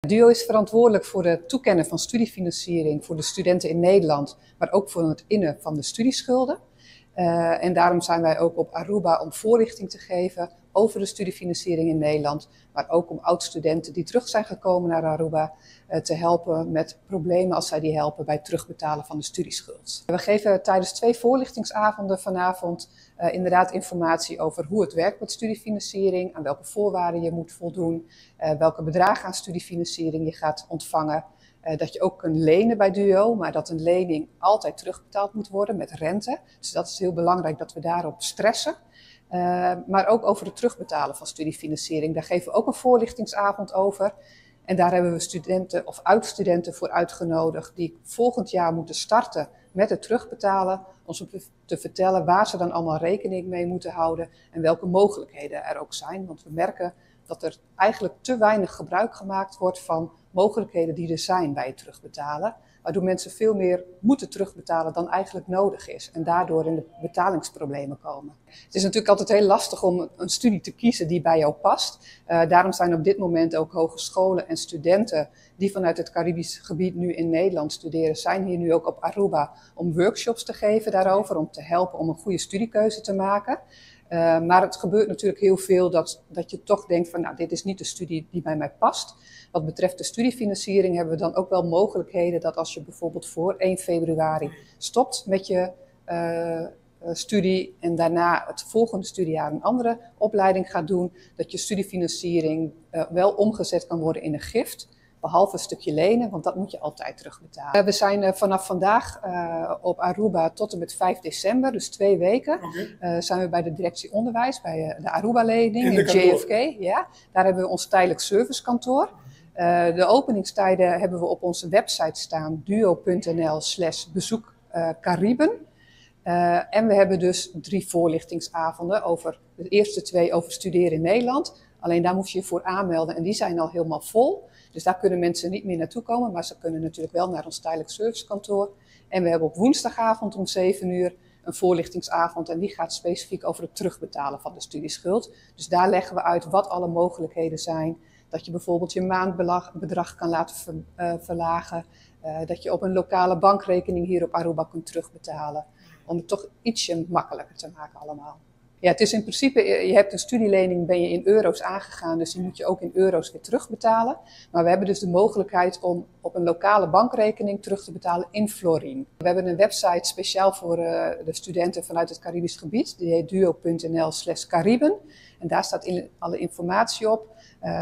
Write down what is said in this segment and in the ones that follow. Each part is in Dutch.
DUO is verantwoordelijk voor het toekennen van studiefinanciering voor de studenten in Nederland, maar ook voor het innen van de studieschulden. En daarom zijn wij ook op Aruba om voorlichting te geven over de studiefinanciering in Nederland, maar ook om oud-studenten die terug zijn gekomen naar Aruba te helpen met problemen als zij die helpen bij het terugbetalen van de studieschuld. We geven tijdens 2 voorlichtingsavonden vanavond inderdaad informatie over hoe het werkt met studiefinanciering, aan welke voorwaarden je moet voldoen, welke bedragen aan studiefinanciering je gaat ontvangen. Dat je ook kunt lenen bij DUO, maar dat een lening altijd terugbetaald moet worden met rente. Dus dat is heel belangrijk dat we daarop stressen. Maar ook over het terugbetalen van studiefinanciering. Daar geven we ook een voorlichtingsavond over. En daar hebben we studenten of oud-studenten voor uitgenodigd die volgend jaar moeten starten met het terugbetalen. Om ze te vertellen waar ze dan allemaal rekening mee moeten houden en welke mogelijkheden er ook zijn. Want we merken dat er eigenlijk te weinig gebruik gemaakt wordt van mogelijkheden die er zijn bij het terugbetalen. Waardoor mensen veel meer moeten terugbetalen dan eigenlijk nodig is. En daardoor in de betalingsproblemen komen. Het is natuurlijk altijd heel lastig om een studie te kiezen die bij jou past. Daarom zijn op dit moment ook hogescholen en studenten die vanuit het Caribisch gebied nu in Nederland studeren, zijn hier nu ook op Aruba om workshops te geven daarover. Om te helpen om een goede studiekeuze te maken. Maar het gebeurt natuurlijk heel veel dat je toch denkt van nou, dit is niet de studie die bij mij past. Wat betreft de studiefinanciering hebben we dan ook wel mogelijkheden dat als je bijvoorbeeld voor 1 februari stopt met je studie en daarna het volgende studiejaar een andere opleiding gaat doen, dat je studiefinanciering wel omgezet kan worden in een gift. Behalve een stukje lenen, want dat moet je altijd terugbetalen. We zijn vanaf vandaag op Aruba tot en met 5 december, dus 2 weken, zijn we bij de directie onderwijs, bij de Aruba-lening in JFK. Ja, daar hebben we ons tijdelijk servicekantoor. De openingstijden hebben we op onze website staan, duo.nl/bezoek-Cariben. En we hebben dus 3 voorlichtingsavonden over de eerste 2 over studeren in Nederland. Alleen daar moest je je voor aanmelden en die zijn al helemaal vol. Dus daar kunnen mensen niet meer naartoe komen, maar ze kunnen natuurlijk wel naar ons tijdelijk servicekantoor. En we hebben op woensdagavond om 7 uur een voorlichtingsavond en die gaat specifiek over het terugbetalen van de studieschuld. Dus daar leggen we uit wat alle mogelijkheden zijn. Dat je bijvoorbeeld je maandbedrag kan laten verlagen. Dat je op een lokale bankrekening hier op Aruba kunt terugbetalen. Om het toch ietsje makkelijker te maken allemaal. Ja, het is in principe, je hebt een studielening, ben je in euro's aangegaan, dus die moet je ook in euro's weer terugbetalen. Maar we hebben dus de mogelijkheid om op een lokale bankrekening terug te betalen in florien. We hebben een website speciaal voor de studenten vanuit het Caribisch gebied, die heet duo.nl/Cariben. En daar staat alle informatie op.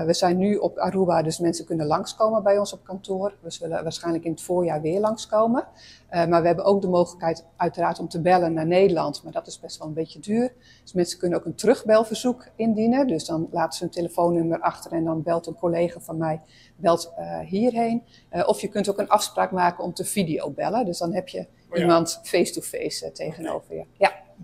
We zijn nu op Aruba, dus mensen kunnen langskomen bij ons op kantoor. We zullen waarschijnlijk in het voorjaar weer langskomen. Maar we hebben ook de mogelijkheid uiteraard om te bellen naar Nederland, maar dat is best wel een beetje duur. Dus mensen kunnen ook een terugbelverzoek indienen. Dus dan laten ze een telefoonnummer achter en dan belt een collega van mij hierheen. Of je kunt ook een afspraak maken om te videobellen. Dus dan heb je iemand face-to-face tegenover je. Ja.